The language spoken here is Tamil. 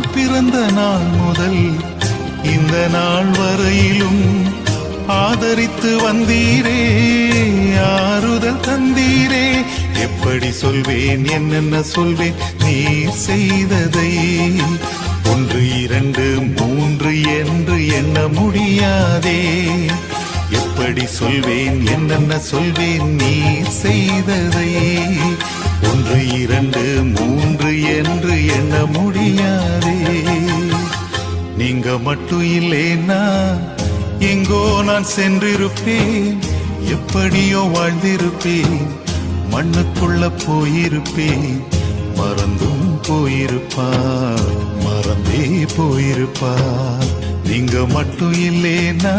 நான் பிறந்த நாள் முதல் இந்த நாள் வரையிலும் ஆதரித்து வந்தீரே, ஆறுதல் தந்தீரே. எப்படி சொல்வேன், என்னென்ன சொல்வேன் நீர் செய்ததை? 1 2 3 என்று எண்ண முடியாதே. எப்படி சொல்வேன், என்னென்ன சொல்வேன் நீர் செய்ததை? 1 2 3 என்று எண்ண முடியாதே. நீங்க மட்டும் இல்லேனா எங்கோ நான் சென்றிருப்பேன், எப்படியோ வாழ்ந்திருப்பேன், மண்ணுக்குள்ள போயிருப்பேன். மறந்தும் போயிருப்பார், மறந்தே போயிருப்பார். நீங்க மட்டும் இல்லேனா